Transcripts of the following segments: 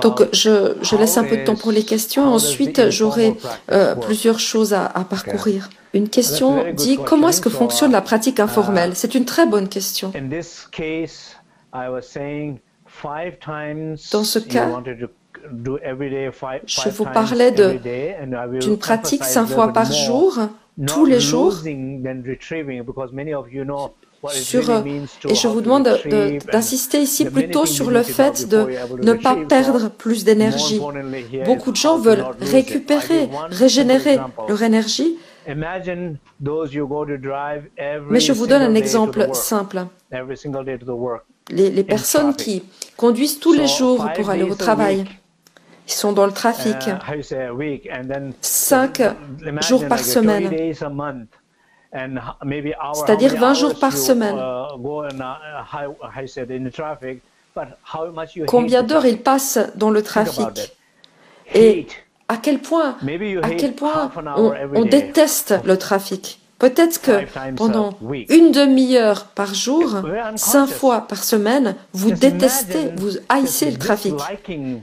Donc, je laisse un peu de temps pour les questions. Ensuite, j'aurai plusieurs choses à parcourir. Une question dit, comment est-ce que fonctionne la pratique informelle? C'est une très bonne question. Dans ce cas, je vous parlais d'une pratique 5 fois par jour, tous les jours, et je vous demande d'insister ici plutôt sur le fait de ne pas perdre plus d'énergie. Beaucoup de gens veulent récupérer, régénérer leur énergie, mais je vous donne un exemple simple. Les personnes qui conduisent tous les jours pour aller au travail, ils sont dans le trafic 5 jours par semaine, c'est-à-dire 20 jours par semaine. Combien d'heures ils passent dans le trafic? Et à quel point on déteste le trafic? Peut-être que pendant une demi-heure par jour, 5 fois par semaine, vous détestez, vous haïssez le trafic.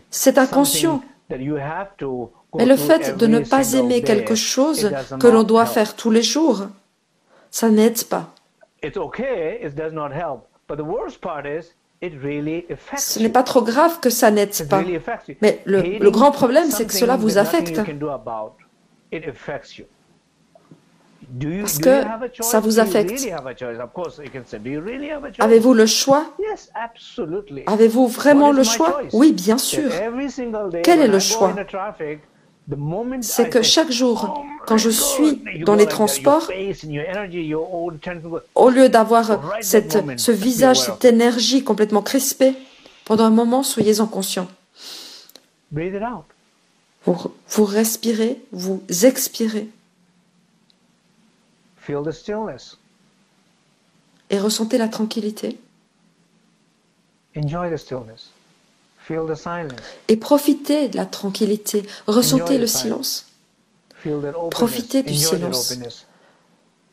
C'est inconscient. Mais le fait de ne pas aimer quelque chose que l'on doit faire tous les jours, ça n'aide pas. Ce n'est pas trop grave que ça n'aide pas. Mais le grand problème, c'est que cela vous affecte. Parce que ça vous affecte. Avez-vous le choix? Avez-vous vraiment le choix? Oui, bien sûr. Quel est le choix? C'est que chaque jour, quand je suis dans les transports, au lieu d'avoir ce visage, cette énergie complètement crispée, pendant un moment, soyez-en conscient. Vous respirez, vous expirez. Et ressentez la tranquillité. Et profitez de la tranquillité. Ressentez le silence. Profitez du silence.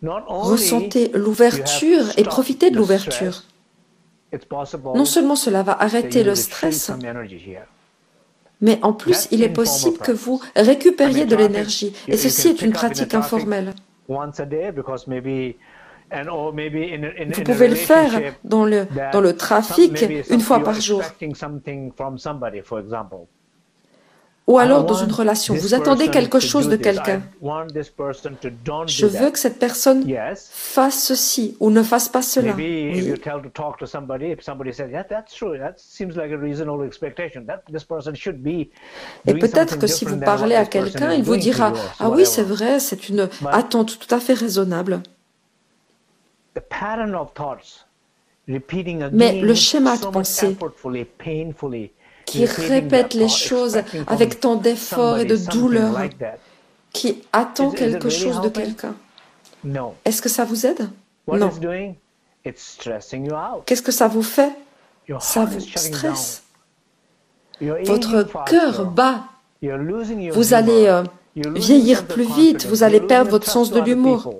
Ressentez l'ouverture et profitez de l'ouverture. Non seulement cela va arrêter le stress, mais en plus, il est possible que vous récupériez de l'énergie. Et ceci est une pratique informelle. Vous pouvez le faire dans le trafic une fois par jour. Ou alors dans une relation. Vous attendez quelque chose de quelqu'un. Je veux que cette personne fasse ceci ou ne fasse pas cela. Oui. Et peut-être que si vous parlez à quelqu'un, il vous dira « Ah oui, c'est vrai, c'est une attente tout à fait raisonnable. » Mais le schéma de pensée qui répète les choses avec tant d'effort et de douleur, qui attend quelque chose de quelqu'un, est-ce que ça vous aide? Non. Qu'est-ce que ça vous fait? Ça vous stresse. Votre cœur bat. Vous allez vieillir plus vite, vous allez perdre votre sens de l'humour.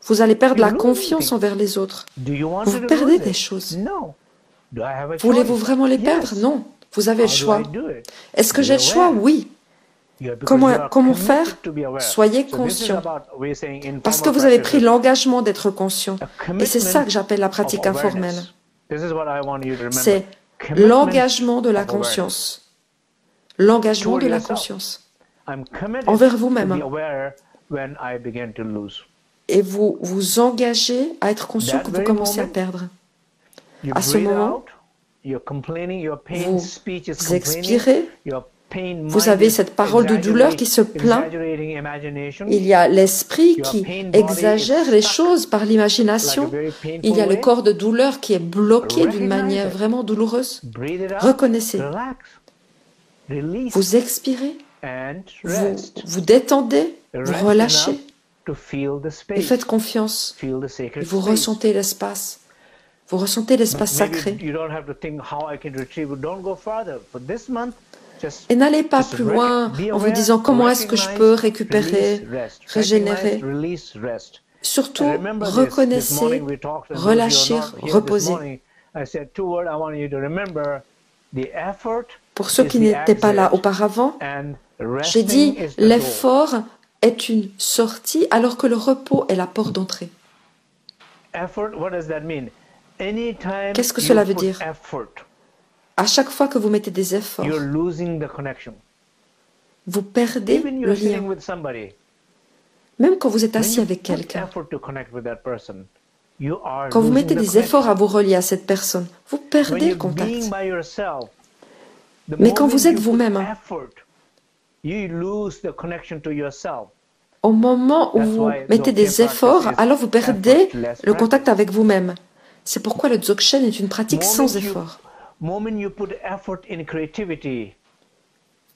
Vous allez perdre la confiance envers les autres. Vous perdez des choses. Voulez-vous vraiment les perdre? Non. Vous avez le choix. Est-ce que j'ai le choix? Oui. Comment faire? Soyez conscient. Parce que vous avez pris l'engagement d'être conscient. Et c'est ça que j'appelle la pratique informelle. C'est l'engagement de la conscience. L'engagement de la conscience. Envers vous-même. Et vous vous engagez à être conscient que vous commencez à perdre. À ce moment, vous expirez, vous avez cette parole de douleur qui se plaint. Il y a l'esprit qui exagère les choses par l'imagination. Il y a le corps de douleur qui est bloqué d'une manière vraiment douloureuse. Reconnaissez. Vous expirez, vous détendez, vous relâchez. Et faites confiance. Et vous ressentez l'espace. Vous ressentez l'espace sacré. Et n'allez pas plus loin en vous disant comment est-ce que je peux récupérer, régénérer. Surtout, reconnaissez, relâchez, reposez. Pour ceux qui n'étaient pas là auparavant, j'ai dit l'effort est une sortie alors que le repos est la porte d'entrée. Qu'est-ce que cela veut dire? À chaque fois que vous mettez des efforts, vous perdez le lien. Même quand vous êtes assis avec quelqu'un, quand vous mettez des efforts à vous relier à cette personne, vous perdez le contact. Mais quand vous êtes vous-même, au moment où vous mettez des efforts, alors vous perdez le contact avec vous-même. C'est pourquoi le Dzogchen est une pratique sans effort.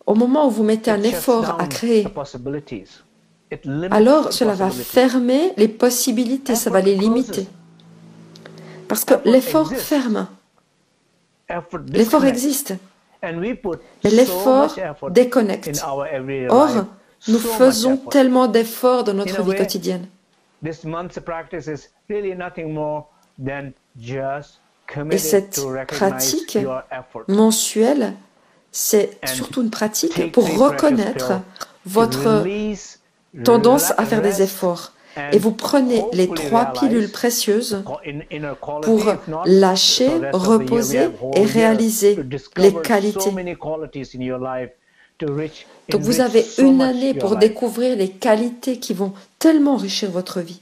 Au moment où vous mettez un effort à créer, alors cela va fermer les possibilités, ça va les limiter. Parce que l'effort ferme. L'effort existe. Mais l'effort déconnecte. Or, nous faisons tellement d'efforts dans notre vie quotidienne. Et cette pratique mensuelle, c'est surtout une pratique pour reconnaître votre tendance à faire des efforts. Et vous prenez les 3 pilules précieuses pour lâcher, reposer et réaliser les qualités. Donc vous avez une année pour découvrir les qualités qui vont tellement enrichir votre vie.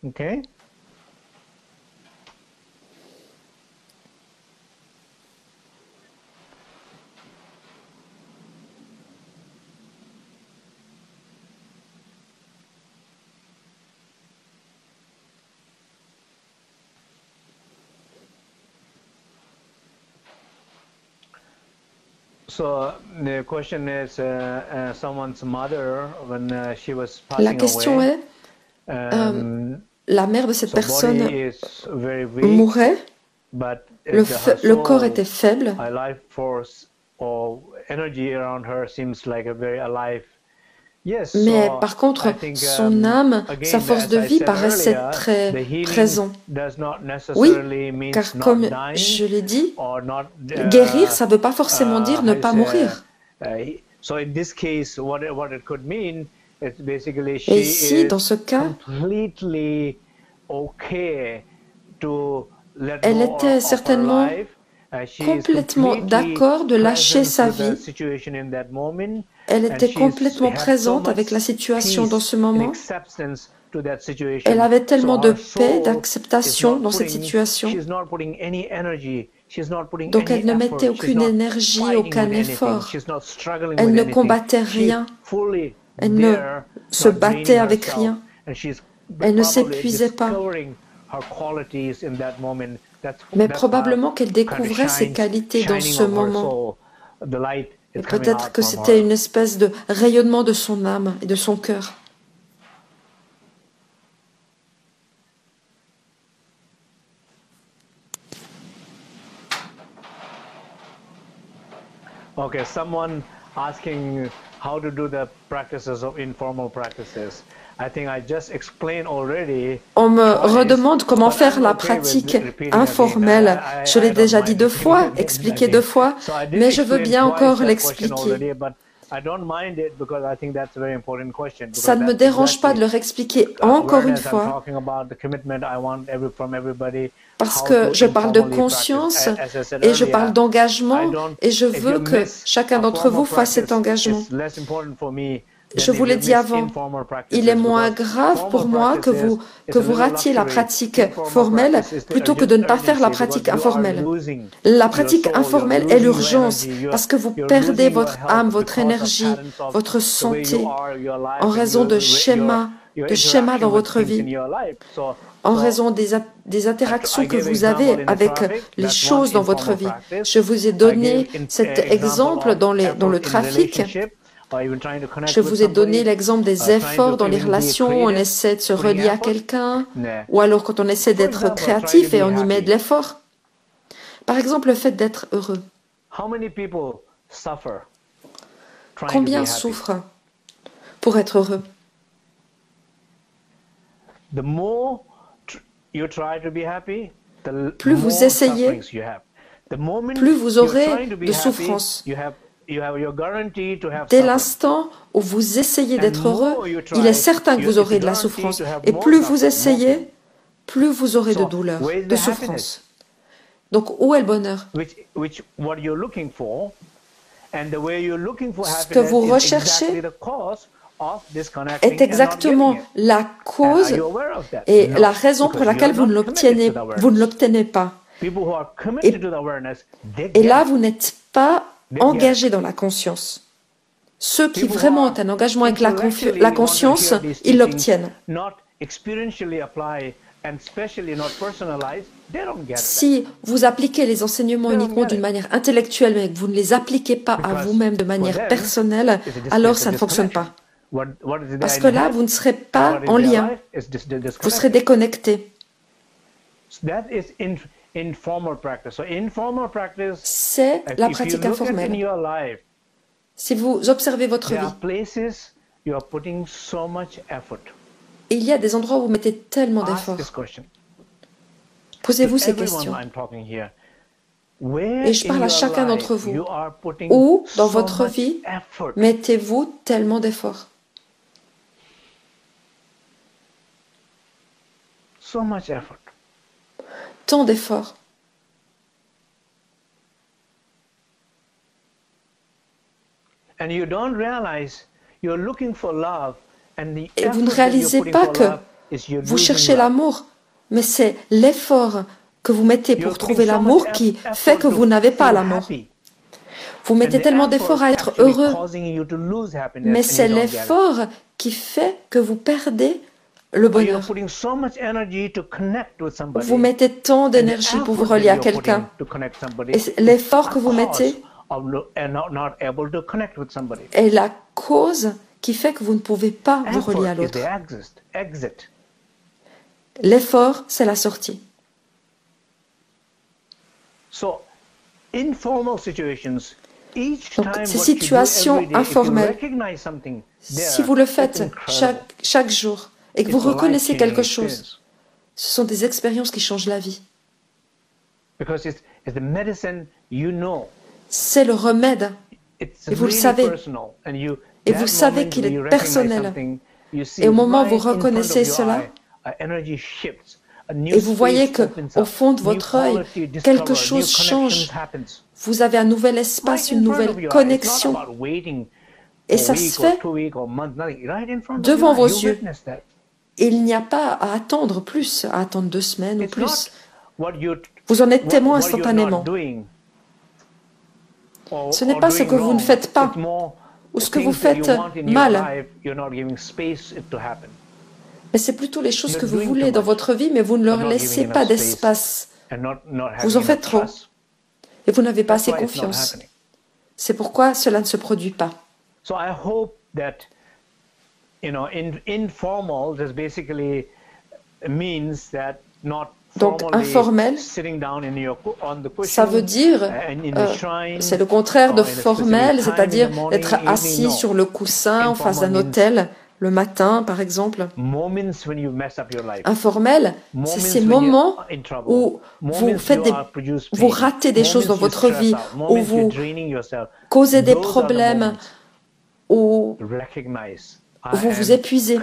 Okay. La question est, la mère de cette personne mourait, le corps était faible, mais par contre, son âme, sa force de vie paraissait très présente. Oui, car comme je l'ai dit, guérir, ça ne veut pas forcément dire ne pas mourir. Et ici, dans ce cas, elle était certainement complètement d'accord de lâcher sa vie. Elle était complètement présente avec la situation dans ce moment. Elle avait tellement de paix, d'acceptation dans cette situation. Donc elle ne mettait aucune énergie, aucun effort. Elle ne combattait rien. Elle ne se battait avec rien. Elle ne s'épuisait pas. Mais probablement qu'elle découvrait ses qualités dans ce moment. Et peut-être que c'était une espèce de rayonnement de son âme et de son cœur. Okay, someone asking how to do the practices of informal practices. I think I just explained already. On me redemande comment faire la pratique informelle. Je l'ai déjà dit 2 fois, expliqué 2 fois, mais je veux bien encore l'expliquer. Ça ne me dérange pas de leur expliquer encore une fois, parce que je parle de conscience et je parle d'engagement et je veux que chacun d'entre vous fasse cet engagement. Je vous l'ai dit avant, il est moins grave pour moi que vous ratiez la pratique formelle plutôt que de ne pas faire la pratique informelle. La pratique informelle est l'urgence parce que vous perdez votre âme, votre énergie, votre santé en raison de schémas dans votre vie, en raison des interactions que vous avez avec les choses dans votre vie. Je vous ai donné cet exemple dans le trafic. Je vous ai donné l'exemple des efforts dans les relations, on essaie de se relier à quelqu'un, ou alors quand on essaie d'être créatif et on y met de l'effort. Par exemple, le fait d'être heureux. Combien souffrent pour être heureux? plus vous essayez, plus vous aurez de souffrance. Dès l'instant où vous essayez d'être heureux, il est certain que vous aurez de la souffrance. Et plus vous essayez, plus vous aurez de douleur, de souffrance. Donc, où est le bonheur? Ce que vous recherchez est exactement la cause et la raison pour laquelle vous ne l'obtenez pas. Et là, vous n'êtes pas engagé dans la conscience. Ceux qui vraiment ont un engagement avec la conscience, ils l'obtiennent. Si vous appliquez les enseignements uniquement d'une manière intellectuelle, mais que vous ne les appliquez pas à vous-même de manière personnelle, alors ça ne fonctionne pas. Parce que là, vous ne serez pas en lien. Vous serez déconnecté. C'est la pratique informelle. Si vous observez votre vie, il y a des endroits où vous mettez tellement d'efforts. Posez-vous ces questions. Et je parle à chacun d'entre vous. Où, dans votre vie, mettez-vous tellement d'efforts? Tant d'efforts. Et vous ne réalisez pas que vous cherchez l'amour, mais c'est l'effort que vous mettez pour trouver l'amour qui fait que vous n'avez pas l'amour. Vous mettez tellement d'efforts à être heureux, mais c'est l'effort qui fait que vous perdez le bonheur. Vous mettez tant d'énergie pour vous relier à quelqu'un, et l'effort que vous mettez est la cause qui fait que vous ne pouvez pas vous relier à l'autre. L'effort, c'est la sortie. Donc, ces situations informelles, si vous le faites chaque jour et que vous reconnaissez quelque chose, ce sont des expériences qui changent la vie. C'est le remède, et vous le savez. Et vous savez qu'il est personnel. Et au moment où vous reconnaissez cela, et vous voyez qu'au fond de votre œil, quelque chose change. Vous avez un nouvel espace, une nouvelle connexion. Et ça se fait devant vos yeux. Il n'y a pas à attendre plus, à attendre 2 semaines ou plus. Vous en êtes témoin instantanément. Ce n'est pas ce que vous ne faites pas, ou ce que vous faites mal. Mais c'est plutôt les choses que vous voulez dans votre vie, mais vous ne leur laissez pas d'espace. Vous en faites trop. Et vous n'avez pas assez confiance. C'est pourquoi cela ne se produit pas. Donc, informel, ça veut dire, c'est le contraire de formel, c'est-à-dire être assis sur le coussin en face d'un hôtel le matin, par exemple. Informel, c'est ces moments où vous ratez des choses dans votre vie, où vous causez des problèmes, où vous vous épuisez.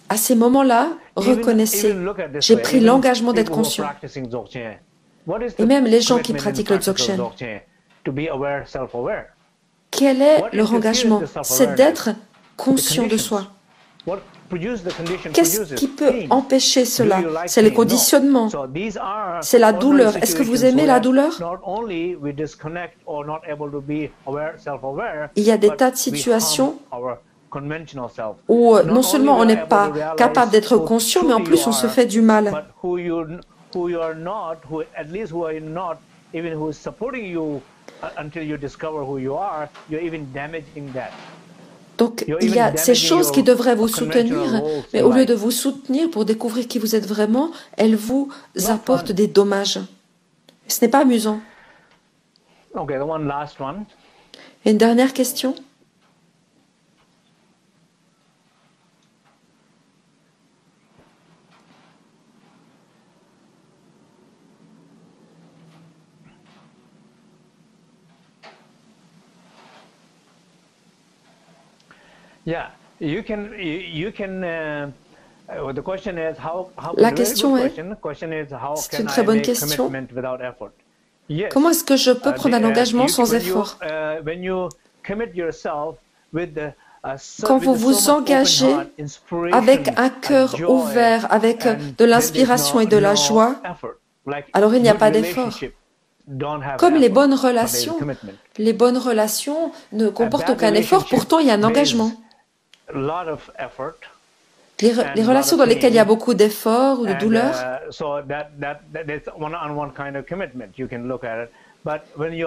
À ces moments-là, reconnaissez, j'ai pris l'engagement d'être conscient. Et même les gens qui pratiquent le Dzogchen, quel est leur engagement? C'est d'être conscient de soi. Qu'est-ce qui peut empêcher cela? C'est les conditionnements, c'est la douleur. Est-ce que vous aimez la douleur? Il y a des tas de situations où non seulement on n'est pas capable d'être conscient, mais en plus on se fait du mal. Donc il y a ces choses qui devraient vous soutenir, mais au lieu de vous soutenir pour découvrir qui vous êtes vraiment, elles vous apportent des dommages. Ce n'est pas amusant. Et une dernière question. La question est, c'est une très bonne question. Comment est-ce que je peux prendre un engagement sans effort? Quand vous vous engagez avec un cœur ouvert, avec de l'inspiration et de la joie, alors il n'y a pas d'effort. Comme les bonnes relations ne comportent aucun effort, pourtant il y a un engagement. Les relations dans lesquelles il y a beaucoup d'efforts ou de douleur,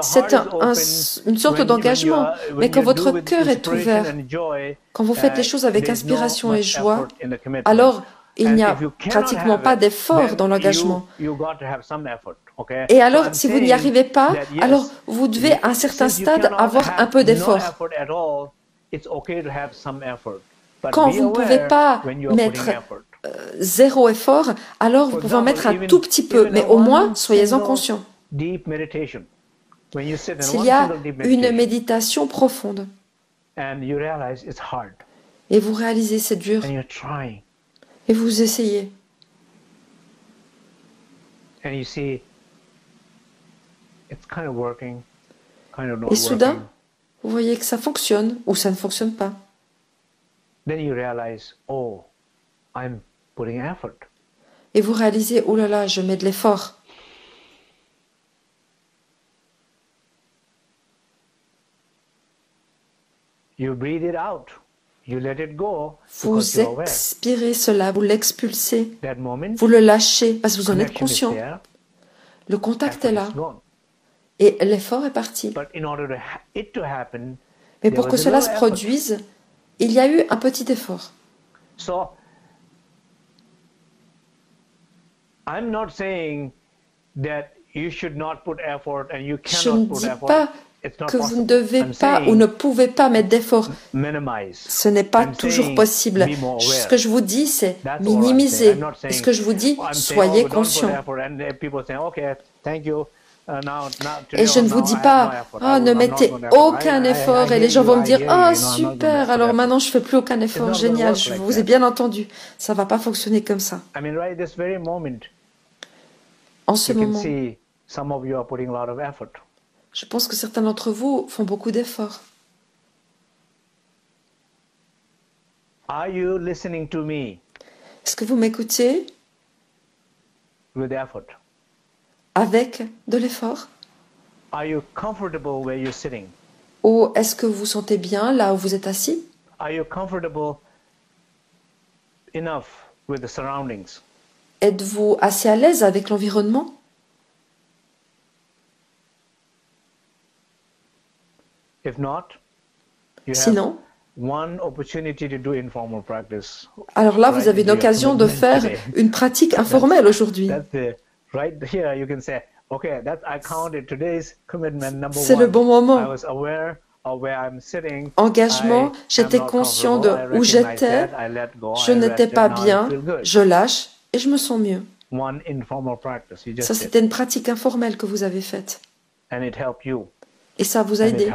c'est une sorte d'engagement. Mais quand votre cœur est ouvert, quand vous faites les choses avec inspiration et joie, alors il n'y a pratiquement pas d'effort dans l'engagement. Et alors, si vous n'y arrivez pas, alors vous devez à un certain stade avoir un peu d'effort. Quand vous ne pouvez pas mettre zéro effort, alors vous pouvez en mettre un tout petit peu, mais au moins, soyez-en conscients. S'il y a une méditation profonde, et vous réalisez c'est dur, et vous essayez, et soudain, vous voyez que ça fonctionne ou ça ne fonctionne pas. Et vous réalisez, oh là là, je mets de l'effort. Vous expirez cela, vous l'expulsez, vous le lâchez parce que vous en êtes conscient. Le contact est là et l'effort est parti. Mais pour que cela se produise, il y a eu un petit effort. Je ne dis pas que vous ne devez pas ou ne pouvez pas mettre d'effort. Ce n'est pas toujours possible. Ce que je vous dis, c'est minimiser. Et ce que je vous dis, soyez conscient. Et je ne vous dis pas, ne mettez aucun effort et les gens vont me dire, super, alors maintenant je ne fais plus aucun effort, génial, je vous ai bien entendu. Ça ne va pas fonctionner comme ça. En ce moment, je pense que certains d'entre vous font beaucoup d'efforts. Est-ce que vous m'écoutez avec de l'effort? Ou est-ce que vous vous sentez bien là où vous êtes assis? Êtes-vous assez à l'aise avec l'environnement? Sinon, alors là, vous avez une occasion de faire une pratique informelle aujourd'hui. C'est le bon moment. Engagement, j'étais conscient de où j'étais, je n'étais pas bien, je lâche et je me sens mieux. Ça, c'était une pratique informelle que vous avez faite. Et ça vous a aidé.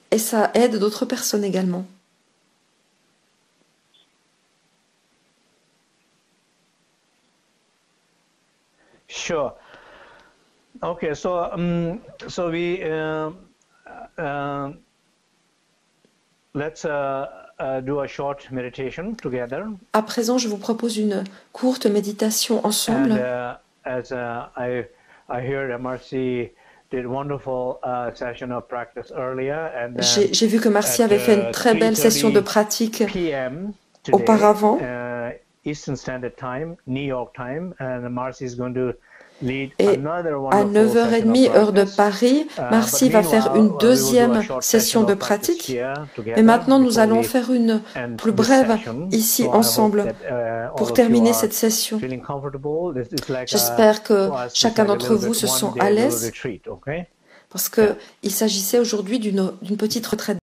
Et ça aide d'autres personnes également. Sure. Okay, so let's do a short meditation together. À présent, je vous propose une courte méditation ensemble. And, as I heard Marcy did wonderful session of practice earlier. And j'ai vu que Marcy avait fait une très belle session de pratique auparavant. Eastern Standard Time, New York time, and Marcy is going to lead et another à 9h30 heure de Paris, Marcy va faire une deuxième session de pratique. Et maintenant, nous allons faire une plus brève ici ensemble pour terminer cette session. J'espère que chacun d'entre vous se sent à l'aise parce qu'il s'agissait aujourd'hui d'une petite retraite.